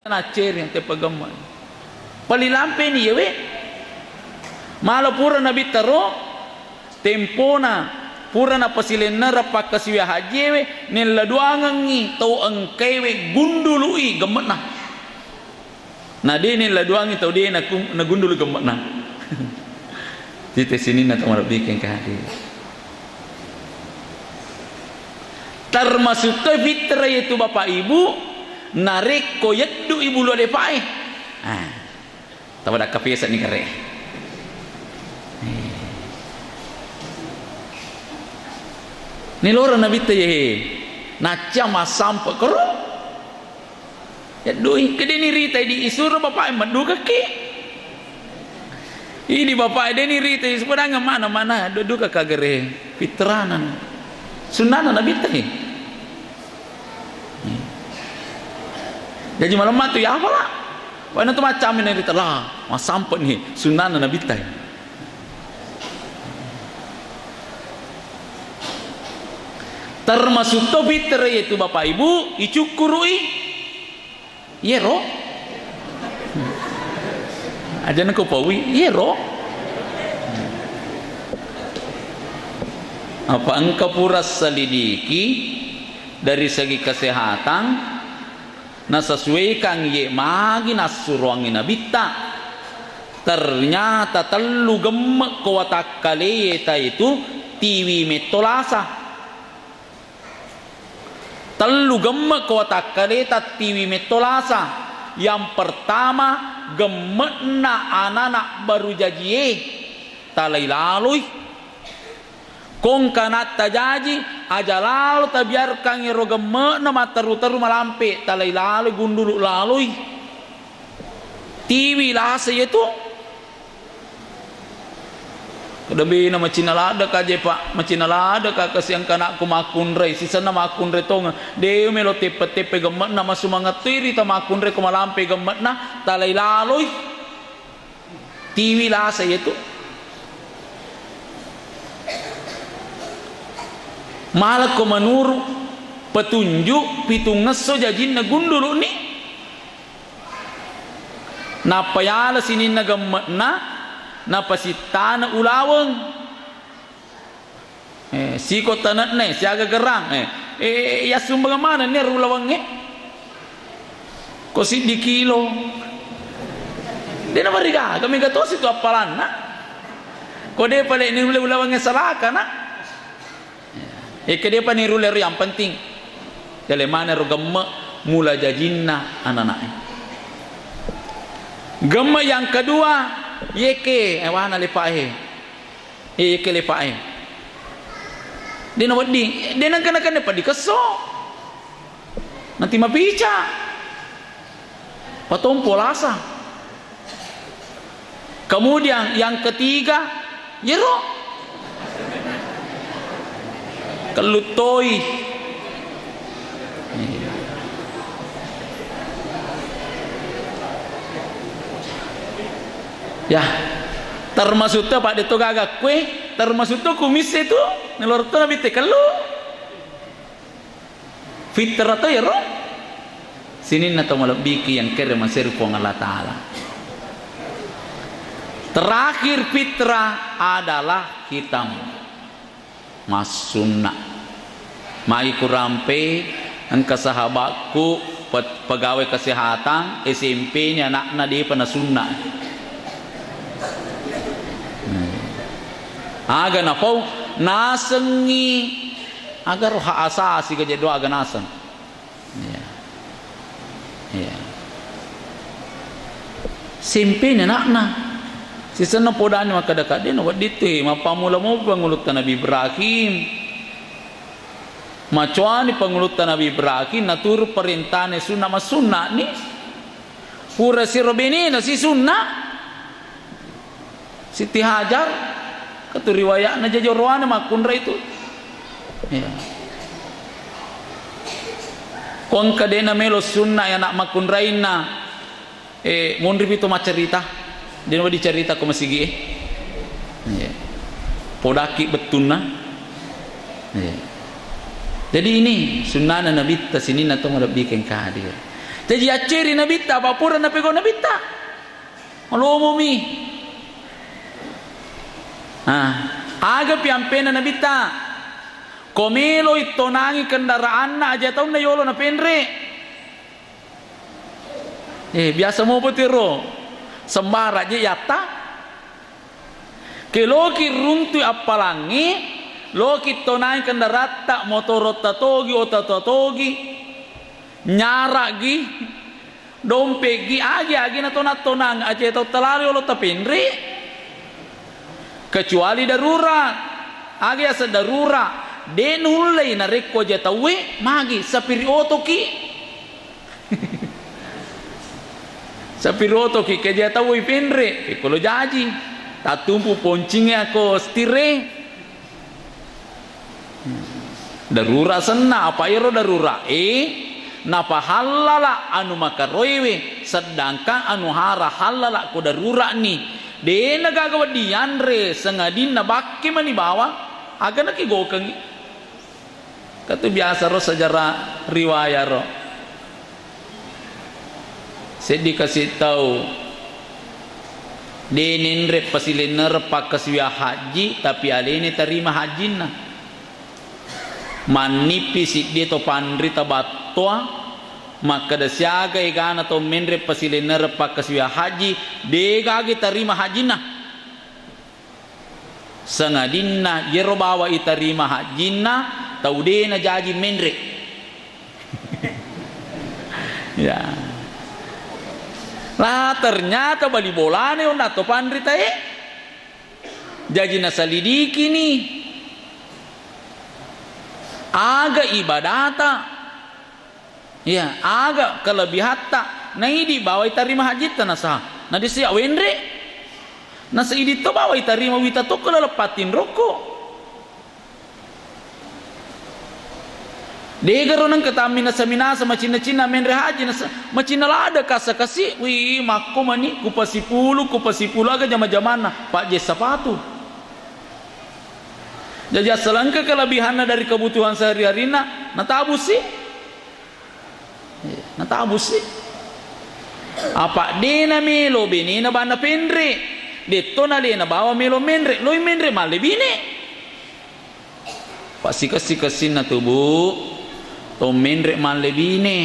nacer yang tepagamman palilampe ni yewe malo pura nabi taro tempona pura na pasilenna rapak kasiwe hajewe nella duangangi tau angkewe gundului gemetna na de nella duangi tau de na gundulu gemetna tite sini na tamar bikin kahadi termasuk ke fitrah itu bapak ibu narik ko yaddu ibu lu de pae tahu dak kapiasa ni kare ni loro nabi teh naca masampa koro yaddu kede ni rita di isur bapak madu kaki ini bapak de ni rita sebenarnya mana duduk ka kagere fitranan sunnah nabi teh. Jadi malam tu ya apa lah? Wana tu macam ini kita lah, mas sampai ni sunnah Nabi tay. Termasuk tu fitrah itu bapak ibu, icukurui, yero. Aja nak pawi, yero. Apa engkau puras selidiki dari segi kesehatan? Nasesuaikan ye magi nasuruangi nabita ternyata telu gemek kuatak kaleta itu tiwi metolasa telu gemek kuatak kaleta tiwi metolasa yang pertama gemekna anak-anak baru jajie talai lalui kong kanat tajaji aja lalu tabiarkan ero gemek nama teru-teru malampe talai lalu gundulu lalui tiwi lah saya tu kedabi nama Cina lada kaje pak macina lada kakak siang kanak ku makun rei sisa nama makun rei tonga deu melo tepe gemek nama sumangat tiri ta makun rei ku malampe gemek na talai lalui tiwi lah saya tu malah ko manuru petunjuk pitung neso jajin na gundulu ni napa yala sini na gemet na napa sitana ulaweng siko tanat ne siaga gerang ya sumber mana ni ulaweng ko si di kilo dia nama riga kami gatos itu apalan na ko dia pale ni ulaweng salaka na dia pani ruler yang penting dari mana gemek mula jajinna anak-anak gemek yang kedua yeke wana lepae yeke lepae dia nak wedi dia nak kena pada keso nanti mapica patompo lasa kemudian yang ketiga yero kelutoi ya termasuk tu pak deto gagak kue termasuk tu kumis itu nelor tu nabi tekelu fitrah tu ya roh sini nato malabiki yang kere masir pong Allah Taala terakhir fitrah adalah hitam mas sunnah mai kurampe engka sahabatku pegawai kesehatan SMP nya anakna dia pernah sunnah aga napau nasengi agar hak asasi ke doa aga naseng ya SMP nya anakna sisana podanya maka dekat dia nak dite mapa mula mau pengulutan Nabi Ibrahim macuani pengulutan Nabi Ibrahim natur perintahnya sunnah mas sunnah ni pura si Robini si sunnah Siti Hajar katu riwayatna jajorwana makundra itu ya kong kadena melo sunnah ya nak makundraina mundri itu macerita dia mau dicerita ke masih gie podaki betuna jadi ini sunnah Nabi tasini atau merabik yang kadir Jadi aceri na bitta apa pura na pego na bitta. Alo umumi. Aga piampena na bitta. Komelo itonangi kendaraan na aja tahu na yolo na penre. Biasa mo potiro. Sembara aja yata. Keloki runtu apalangi, loki tonangi kendaraan tak motor tatogi otatogi. Nyara gi dompet gi agi na tonang aja tau telari olo tapendri kecuali darurat agi asa darurat de nullai na rekko aja tau magi sapiri oto ki sapiri oto ki ke aja tau pendri kalau jaji tak tumpu poncingnya ko stire darurat sena apa iro darurat napa halala anu makaroiwe sedangkan anu hara halala ko darurat ni de nagagawa dianre sengadin na bakke mani bawa aga na kigokang katu biasa ro sejarah riwayat ro sedi kasih tahu de ninre pasilener pakaswiya haji tapi alene terima hajina manipis dia to pandri tabatwa maka da siaga igana to menre pasilener pakaswiya haji de gagi terima hajina sangadinna yero bawa iterima hajina taudena jaji menre ya lah ternyata bali bolane on to pandri tae jaji nasalidiki nih aga ibadata ya aga kelebihata na idi bawa itarima hajita nasa na disia wendre nasa idi to bawa itarima wita to kelelepatin roko degaro nang ketamina samina sama cina-cina menre haji nasa macina lada kasa kasi wi makko mani kupasipulu aga jama-jamana pak je sepatu. Jadi asalangka kelebihannya dari kebutuhan sehari-harina natabus sih. Natabus sih. Apa dena melo benina bana pendre. Detto na dena bawa melo mendre, loi mendre male bine. Pasti kasih na tubu. To mendre male bine.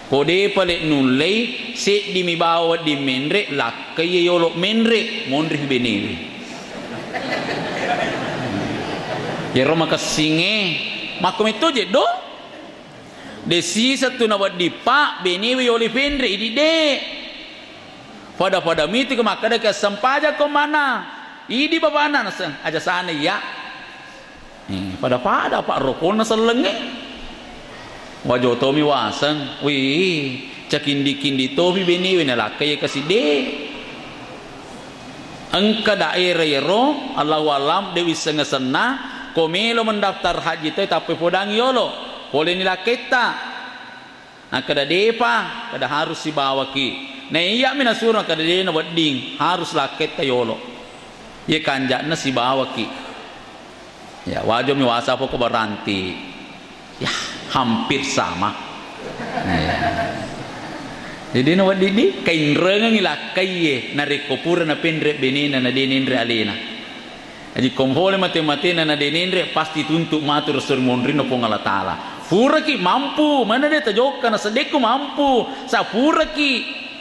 Kode pale nulai se di mi bawa di mendre lakai yolo mendre mondri beniri. Yero makasinge makom itu je do desi satu nawat dipa beni oli pendre idi de pada miti ke makada ke sempaja ke mana idi babana nasang aja sana ya pada pak rokona selenge wajo tomi wasan wi cakindi tobi beni wena lakai kasih de angka daerah yero Allahu alam dewi sengasena komelo mendaftar haji teh tapi podang yolo boleh nila kita nah kada depa kada harus dibawa ki nah iya mina suruh kada dena wedding harus laket yolo ye kanjakna si bawa ki ya wajo mi wasa poko baranti ya hampir sama jadi na wadidi kain rengang ilakai ye na rekopura na pendre benina na denendre alena jadi komhole mate-mate na denendre pasti tuntuk matur sur mondrino pongala taala pura ki mampu mana dia tajokkan na sedeku mampu sa pura ki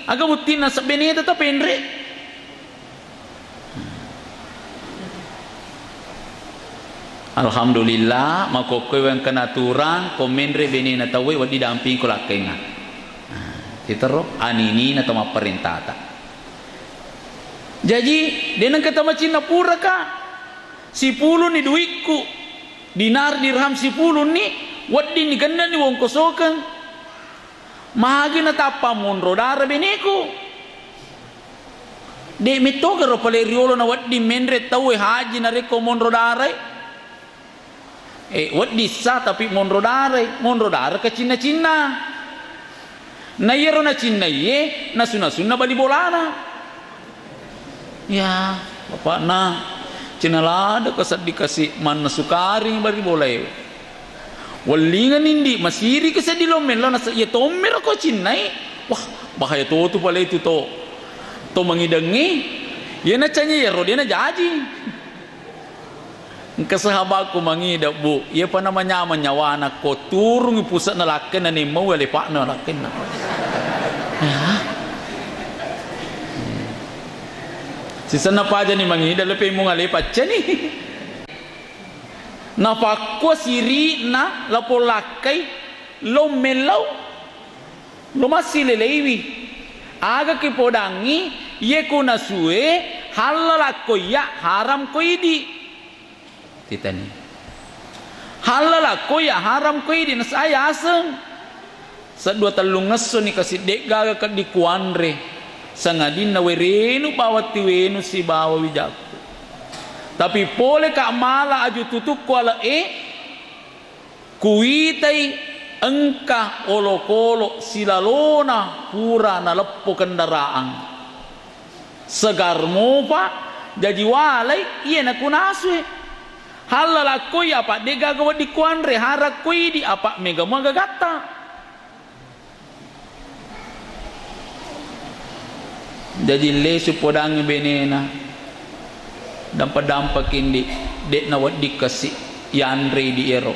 aga butin na beneta ta pendre alhamdulillah makokoy wang kanaturan komendre benina tawe wadi damping ko lakenga itero anini na tama perintata jadi denang kata macina pura ka sipulu ni duitku dinar dirham sipulu ni waddi ni ganda ni wong kosokan magi na tapa monro dara beneku de mito garo pale riolo na waddi menre tawe haji na reko monro dara waddi sa tapi monro dara ke Cina na yero na Cina ye na suna bali bolana ya bapak na Cina lada kasat dikasih mana sukari bari boleh Walingan indi masiri kasi di lomen lo nasa ya tomer ko chinay. Wah, bahaya to pala itu to mangidangi. Yan na chanya ya ro dia na jaji. Kasahabat ko mangida bu, iya pa naman nyaman nyawa anak ko turung pusat na lakin na ni mau wali pak na lakin na. Sisa na pa dyan ni mangida lepay mo nga lipat siya ni. Napakwa siri na lapolakay lomelaw lumasilelewi aga kipodangi ye kuna suwe halala ya haram ko idi titani halala ya haram ko idi nasaya aseng sa dua talung ngaso ni kasi dek gaga ka di kuanre sangadin na werenu bawat tiwenu si bawa wijaku. Tapi pole ka mala aju tutuk kuala kuitai engkah olok-olok silalona pura na leppo kendaraan segar mopa jadi walai iya na kunaswe halala koi apa de gagawa di kuanre harak koi di apa mega magagata jadi lesu podang benena dampak indi dek na wadi kasi yanre di ero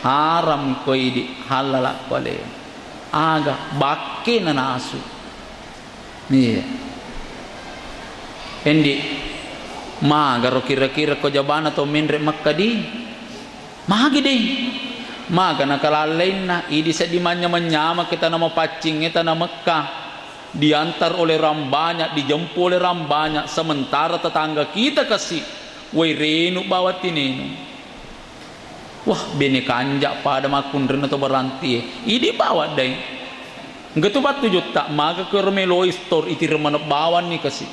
haram ko di halala pale aga bakke na nasu ni endi magaro kira-kira ko jabana to menre makkadi magi deh maga nakalalain na idi sa di manya-manya kita nama pacing kita na Mekkah diantar oleh ram banyak, dijemput oleh ram banyak, sementara tetangga kita kasih wairenu bawa tinenu. Wah bene kanjak pada makun rena to beranti ini bawa dai ngatu batu juta maga ke remeloi store iti remana bawan ni kasih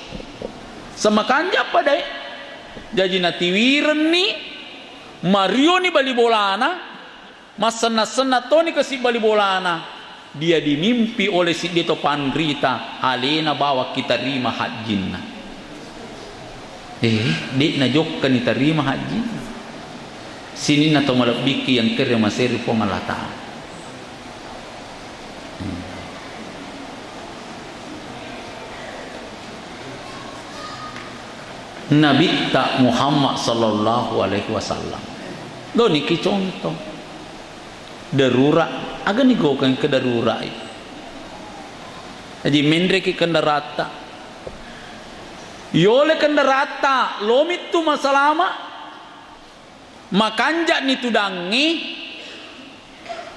sama kanjak pada jadi natiwiren ni Mario ni bali bolana masana-sana to ni kasih bali bolana dia dimimpi oleh si Deto Pandrita alena bawa kita terima hajinna dek na jok kan terima haji sini na to malabiki yang kere maseri po malata Nabi tak Muhammad sallallahu alaihi wasallam do niki contoh darurat aga ni go kan ke darurat jadi mendre ki kendarata yole kendarata lomit tu masalama makanja ni tudangi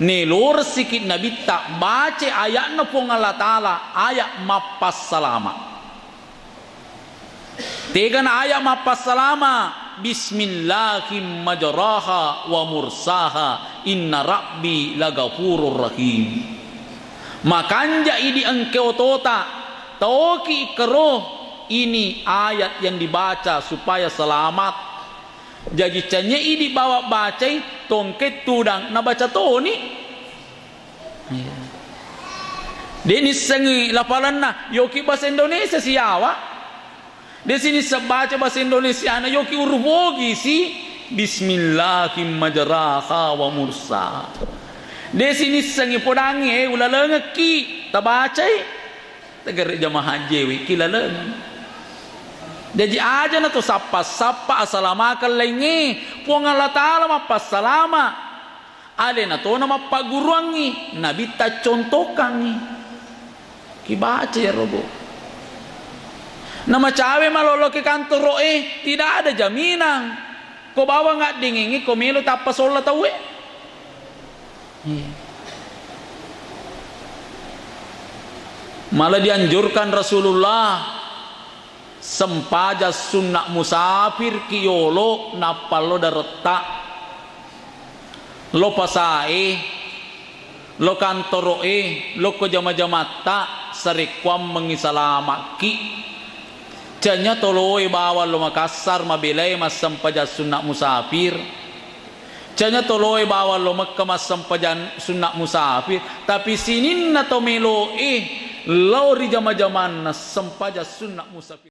ni lor sikit nabi tak baca ayat na pong Allah Ta'ala ayat mapas salama tegan ayat mapas salama Bismillahim majraha wa mursaha inna rabbi lagafurur rahim makanja idi engkau tota toki keroh ini ayat yang dibaca supaya selamat jadi canya idi bawa bacai tongket tudang na baca toni denis sengi lapalan na yoki bahasa Indonesia siawa di sini sebaca bahasa Indonesia na yoki urvogi si Bismillahim majraha wa mursaha di sini sengi podangi ulaleng ki tabacai tegar jamaah haji ki laleng jadi aja na to sapa assalamualaikum lengi puang Allah Ta'ala mapas salama ale na to na mapaguruangi nabi ta contokangi ki baca ya robo nama cawe malolo ke kantor tidak ada jaminan kau bawa nggak dingingi kau melu tapa solat tahu malah dianjurkan Rasulullah sempaja sunnah musafir kiyolo napalo dareta lo pasai lo kantor lo ko jama-jamata sarikwam mengisalamaki janya toloi bawa lo Makassar mabilai mas sampaja sunnah musafir janya toloi bawa lo Mekah mas sampaja sunnah musafir tapi sinin na to melo lo ri jama-jaman sampaja sunnah musafir